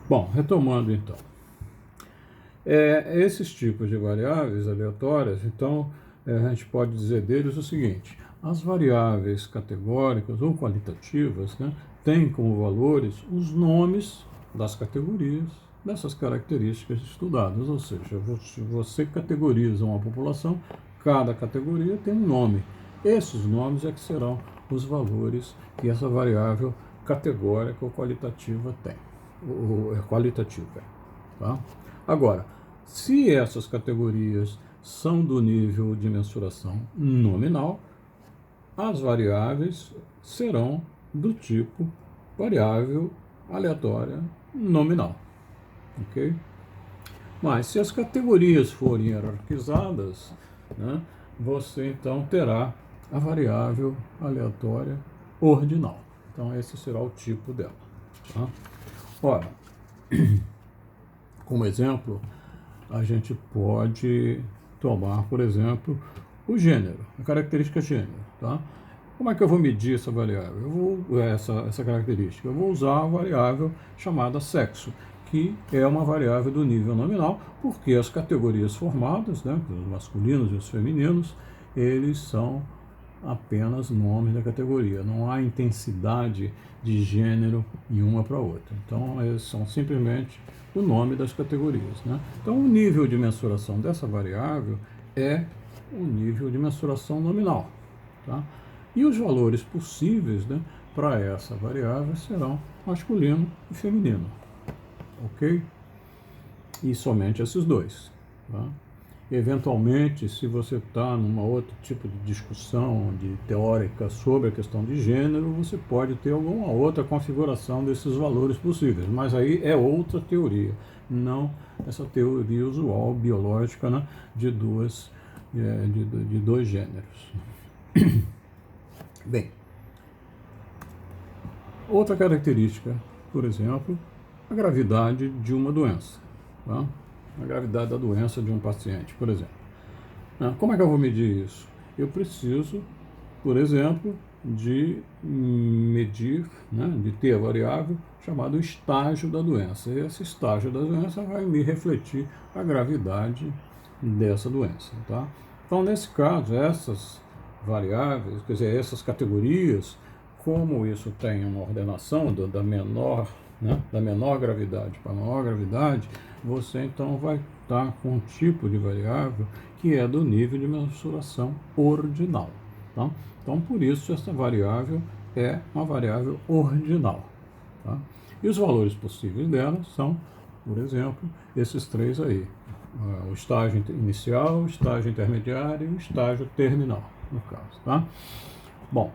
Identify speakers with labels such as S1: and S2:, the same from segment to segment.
S1: Bom, retomando então. Esses tipos de variáveis aleatórias, então, a gente pode dizer deles o seguinte: as variáveis categóricas ou qualitativas, né, têm como valores os nomes das categorias dessas características estudadas, ou seja, se você categoriza uma população, cada categoria tem um nome. Esses nomes é que serão os valores que essa variável categórica ou qualitativa tem, ou é qualitativa, tá? Agora, se essas categorias são do nível de mensuração nominal, as variáveis serão do tipo variável aleatória nominal, ok? Mas se as categorias forem hierarquizadas, né, você então terá a variável aleatória ordinal. Então esse será o tipo dela. Tá? Ora, como exemplo, a gente pode tomar, por exemplo, o gênero, a característica gênero. Tá? Como é que eu vou medir essa variável? Essa característica? Eu vou usar a variável chamada sexo, que é uma variável do nível nominal, porque as categorias formadas, né, os masculinos e os femininos, eles são apenas nomes da categoria. Não há intensidade de gênero em uma para outra. Então, eles são simplesmente o nome das categorias. Né? Então, o nível de mensuração dessa variável é o nível de mensuração nominal. Tá? E os valores possíveis, né, para essa variável serão masculino e feminino. Ok? E somente esses dois. Tá? Eventualmente, se você está numa outro tipo de discussão teórica sobre a questão de gênero, você pode ter alguma outra configuração desses valores possíveis, mas aí é outra teoria, não essa teoria usual biológica, né, de dois gêneros. Bem, outra característica, por exemplo, a gravidade de uma doença. Tá? A gravidade da doença de um paciente, por exemplo. Como é que eu vou medir isso? Eu preciso, por exemplo, de medir, né, de ter a variável chamada estágio da doença. E esse estágio da doença vai me refletir a gravidade dessa doença. Tá? Então, nesse caso, essas variáveis, quer dizer, essas categorias, como isso tem uma ordenação da menor, né, da menor gravidade para a maior gravidade, você então vai estar com um tipo de variável que é do nível de mensuração ordinal. Tá? Então, por isso, essa variável é uma variável ordinal. Tá? E os valores possíveis dela são, por exemplo, esses três aí. O estágio inicial, o estágio intermediário e o estágio terminal, no caso. Tá? Bom,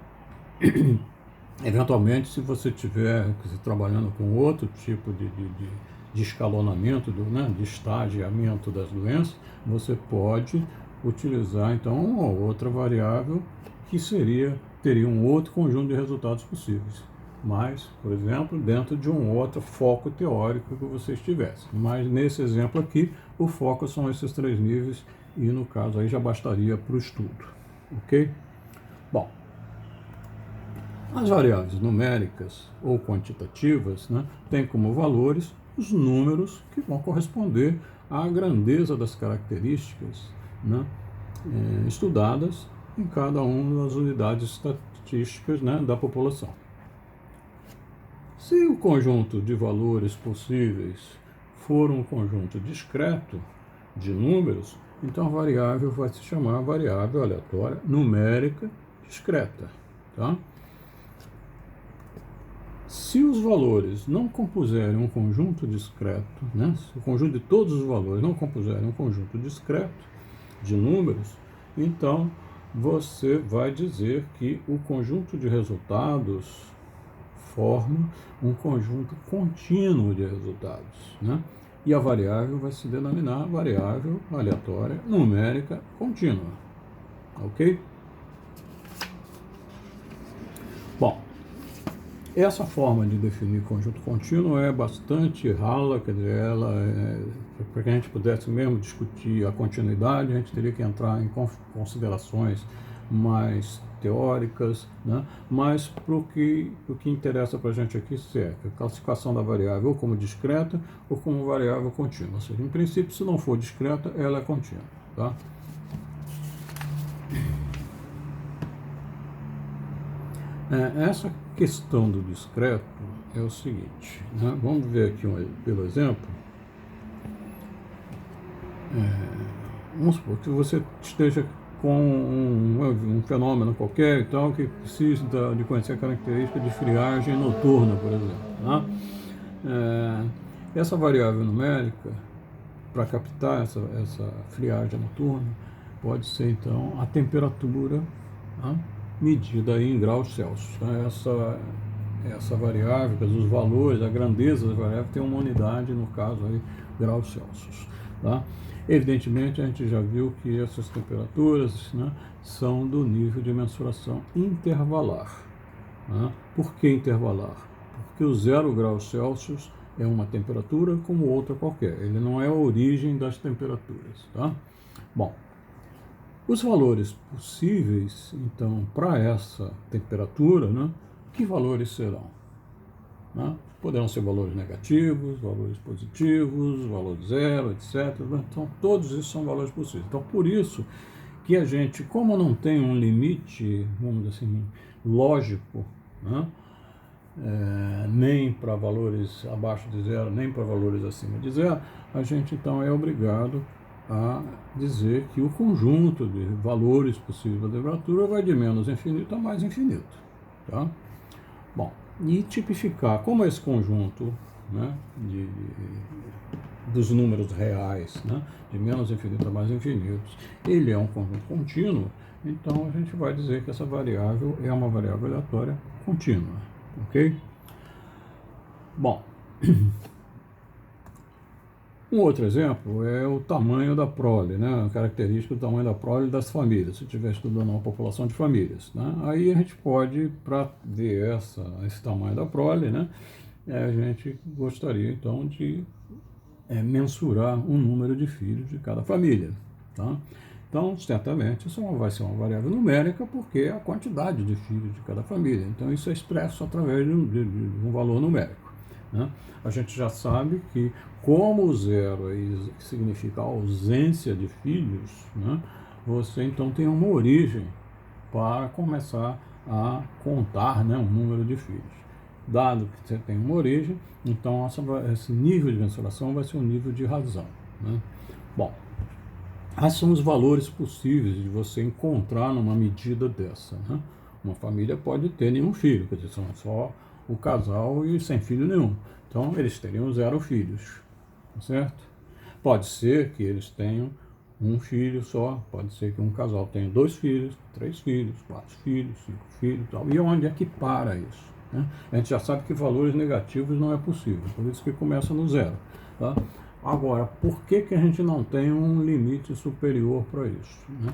S1: eventualmente, se você estiver trabalhando com outro tipo de escalonamento, né, de estagiamento das doenças, você pode utilizar então uma outra variável que teria um outro conjunto de resultados possíveis. Mas, por exemplo, dentro de um outro foco teórico que você estivesse. Mas nesse exemplo aqui, o foco são esses três níveis e no caso aí já bastaria para o estudo. Ok? Bom, as variáveis numéricas ou quantitativas, né, têm como valores os números que vão corresponder à grandeza das características, né, estudadas em cada uma das unidades estatísticas, né, da população. Se o conjunto de valores possíveis for um conjunto discreto de números, então a variável vai se chamar variável aleatória numérica discreta. Tá? Se os valores não compuserem um conjunto discreto, né, se o conjunto de todos os valores não compuserem um conjunto discreto de números, então você vai dizer que o conjunto de resultados forma um conjunto contínuo de resultados, né? E a variável vai se denominar variável aleatória numérica contínua. Ok? Bom, essa forma de definir conjunto contínuo é bastante rala, quer dizer, para que a gente pudesse mesmo discutir a continuidade, a gente teria que entrar em considerações mais teóricas, né? Mas para o que interessa para a gente aqui é a classificação da variável ou como discreta ou como variável contínua. Ou seja, em princípio, se não for discreta, ela é contínua. Tá? Essa questão do discreto é o seguinte, né? Vamos ver aqui pelo exemplo. Vamos supor que você esteja com um fenômeno qualquer e tal, que precisa de conhecer a característica de friagem noturna, por exemplo. Né? Essa variável numérica, para captar essa friagem noturna, pode ser então a temperatura, né, medida aí em graus Celsius. Né? Essa variável, os valores, a grandeza da variável tem uma unidade, no caso aí, graus Celsius. Tá? Evidentemente, a gente já viu que essas temperaturas, né, são do nível de mensuração intervalar. Né? Por que intervalar? Porque o 0 graus Celsius é uma temperatura como outra qualquer. Ele não é a origem das temperaturas. Tá? Bom, os valores possíveis, então, para essa temperatura, né, que valores serão? Né? Poderão ser valores negativos, valores positivos, valor zero, etc. Então, todos esses são valores possíveis. Então, por isso que a gente, como não tem um limite, vamos dizer assim, lógico, né, nem para valores abaixo de zero, nem para valores acima de zero, a gente então é obrigado a dizer que o conjunto de valores possíveis da temperatura vai de menos infinito a mais infinito. Tá? Bom, e tipificar como esse conjunto, né, dos números reais, né, de menos infinito a mais infinitos, ele é um conjunto contínuo, então a gente vai dizer que essa variável é uma variável aleatória contínua, ok? Bom, um outro exemplo é o tamanho da prole, né? A característica do tamanho da prole das famílias, se estiver estudando uma população de famílias. Né? Aí a gente pode, para ver esse tamanho da prole, né, a gente gostaria então de mensurar o número de filhos de cada família. Tá? Então, certamente, isso vai ser uma variável numérica, porque é a quantidade de filhos de cada família. Então, isso é expresso através de um valor numérico. Né? A gente já sabe que, como o zero significa a ausência de filhos, né, você então tem uma origem para começar a contar, né, um número de filhos. Dado que você tem uma origem, então esse nível de mensuração vai ser um nível de razão. Né? Bom, esses são os valores possíveis de você encontrar numa medida dessa. Né? Uma família pode ter nenhum filho, quer dizer, são só o casal e sem filho nenhum. Então, eles teriam 0 filhos, certo? Pode ser que eles tenham um filho só, pode ser que um casal tenha 2 filhos, 3 filhos, 4 filhos, 5 filhos e tal. E onde é que para isso? Né? A gente já sabe que valores negativos não é possível, por isso que começa no 0. Tá? Agora, por que a gente não tem um limite superior para isso? Né?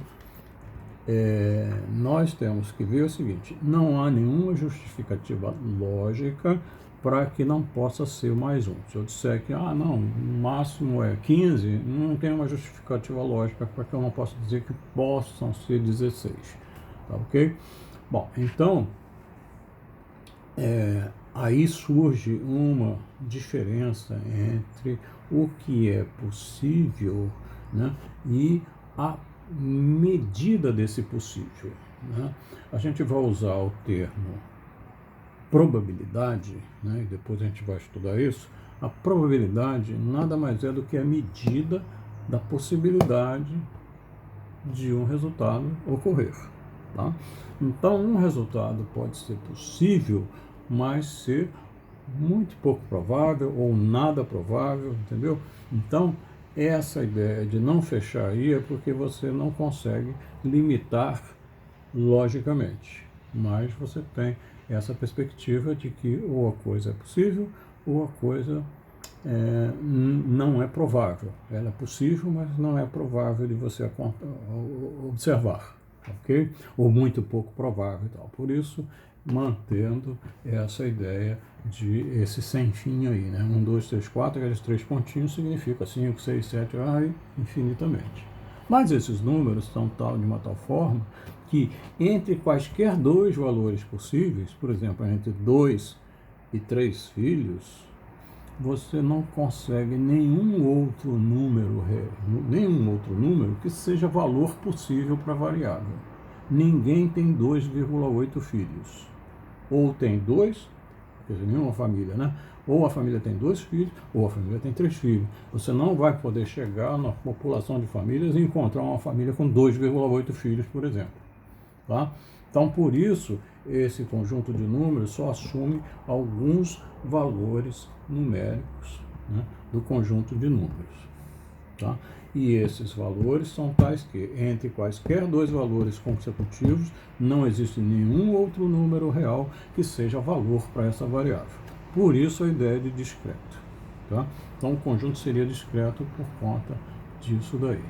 S1: Nós temos que ver o seguinte, não há nenhuma justificativa lógica para que não possa ser mais um. Se eu disser que, não, o máximo é 15, não tem uma justificativa lógica para que eu não possa dizer que possam ser 16. Tá ok? Bom, então, aí surge uma diferença entre o que é possível, né, e a medida desse possível. Né? A gente vai usar o termo probabilidade, né, e depois a gente vai estudar isso. A probabilidade nada mais é do que a medida da possibilidade de um resultado ocorrer. Tá? Então, um resultado pode ser possível, mas ser muito pouco provável ou nada provável, entendeu? Então, essa ideia de não fechar aí é porque você não consegue limitar logicamente, mas você tem essa perspectiva de que ou a coisa é possível ou a coisa não é provável. Ela é possível, mas não é provável de você observar, ok? Ou muito pouco provável e tal. Por isso, mantendo essa ideia de esse sem fim aí, né? 1, 2, 3, 4, aqueles 3 pontinhos significa 5, 6, 7, infinitamente. Mas esses números estão de uma tal forma que entre quaisquer dois valores possíveis, por exemplo, entre 2 e 3 filhos, você não consegue nenhum outro número que seja valor possível para a variável. Ninguém tem 2,8 filhos. Ou tem 2, quer dizer, nenhuma família, né? Ou a família tem 2 filhos, ou a família tem 3 filhos. Você não vai poder chegar na população de famílias e encontrar uma família com 2,8 filhos, por exemplo. Tá? Então, por isso, esse conjunto de números só assume alguns valores numéricos, né, do conjunto de números. Tá? E esses valores são tais que, entre quaisquer dois valores consecutivos, não existe nenhum outro número real que seja valor para essa variável. Por isso a ideia de discreto. Tá? Então o conjunto seria discreto por conta disso daí.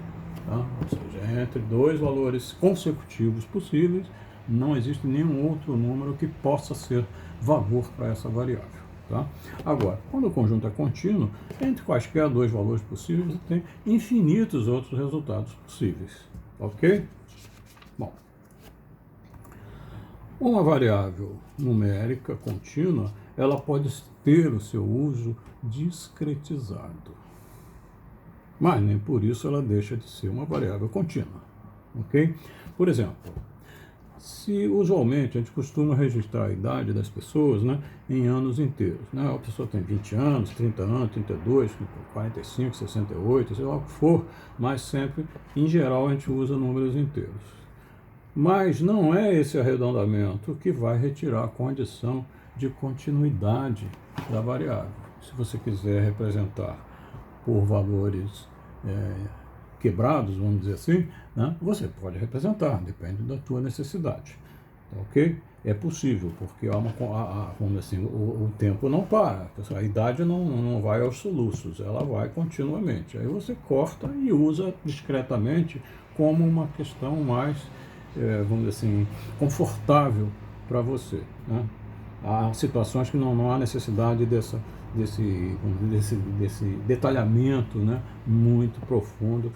S1: Tá? Ou seja, entre dois valores consecutivos possíveis, não existe nenhum outro número que possa ser valor para essa variável. Tá? Agora, quando o conjunto é contínuo, entre quaisquer dois valores possíveis, você tem infinitos outros resultados possíveis. Ok? Bom, uma variável numérica contínua, ela pode ter o seu uso discretizado. Mas nem por isso ela deixa de ser uma variável contínua. Ok? Por exemplo, se usualmente a gente costuma registrar a idade das pessoas, né, em anos inteiros. Né? A pessoa tem 20 anos, 30 anos, 32, 45, 68, sei lá o que for, mas sempre, em geral, a gente usa números inteiros. Mas não é esse arredondamento que vai retirar a condição de continuidade da variável. Se você quiser representar por valores quebrados, vamos dizer assim, né, você pode representar, depende da tua necessidade. Ok? É possível, porque vamos dizer assim, o tempo não para, a idade não vai aos soluços, ela vai continuamente. Aí você corta e usa discretamente como uma questão mais, vamos dizer assim, confortável para você. Né? Há situações que não há necessidade desse detalhamento, né, muito profundo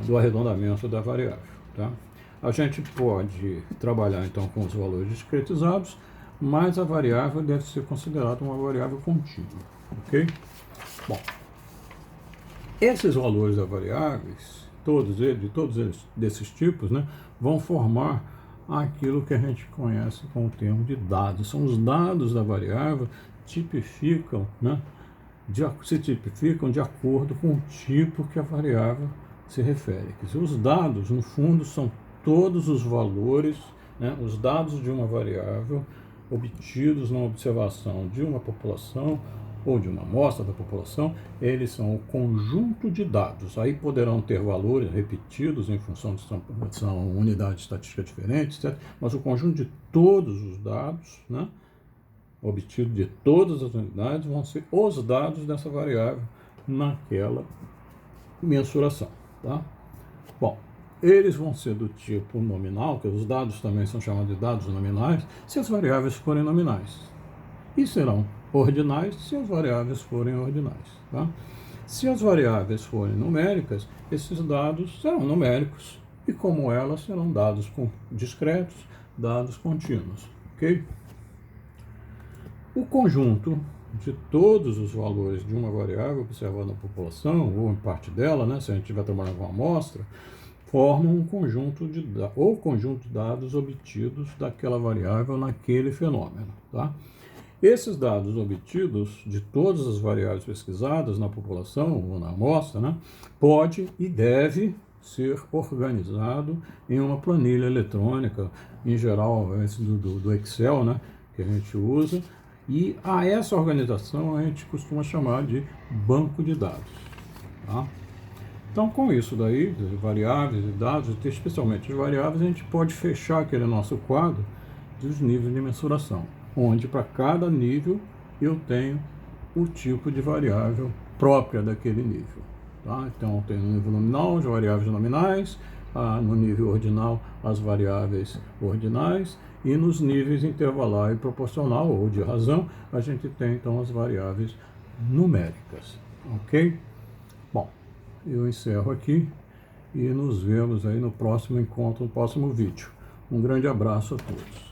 S1: do arredondamento da variável. Tá? A gente pode trabalhar então com os valores discretizados, mas a variável deve ser considerada uma variável contínua. Ok? Bom, esses valores das variáveis, todos eles desses tipos, né, vão formar aquilo que a gente conhece com o termo de dados. São os dados da variável tipificam, né, se tipificam de acordo com o tipo que a variável se refere. Quer dizer, os dados, no fundo, são todos os valores, né, os dados de uma variável obtidos na observação de uma população ou de uma amostra da população, eles são o conjunto de dados. Aí poderão ter valores repetidos em função de são unidades estatísticas diferentes, etc. Mas o conjunto de todos os dados, né, obtido de todas as unidades, vão ser os dados dessa variável naquela mensuração. Tá? Bom, eles vão ser do tipo nominal, que os dados também são chamados de dados nominais, se as variáveis forem nominais. E serão ordinais se as variáveis forem ordinais. Tá? Se as variáveis forem numéricas, esses dados serão numéricos. E como elas, serão dados discretos, dados contínuos. Ok? O conjunto de todos os valores de uma variável observada na população, ou em parte dela, né, se a gente estiver trabalhando com uma amostra, formam um conjunto de dados obtidos daquela variável naquele fenômeno. Tá? Esses dados obtidos de todas as variáveis pesquisadas na população ou na amostra, né, pode e deve ser organizado em uma planilha eletrônica, em geral do Excel, né, que a gente usa, e a essa organização a gente costuma chamar de banco de dados. Tá? Então, com isso daí, variáveis e dados, especialmente as variáveis, a gente pode fechar aquele nosso quadro dos níveis de mensuração, onde para cada nível eu tenho o tipo de variável própria daquele nível. Tá? Então, tem no nível nominal as variáveis nominais, no nível ordinal as variáveis ordinais, e nos níveis intervalar e proporcional, ou de razão, a gente tem então as variáveis numéricas. Ok? Bom, eu encerro aqui e nos vemos aí no próximo encontro, no próximo vídeo. Um grande abraço a todos.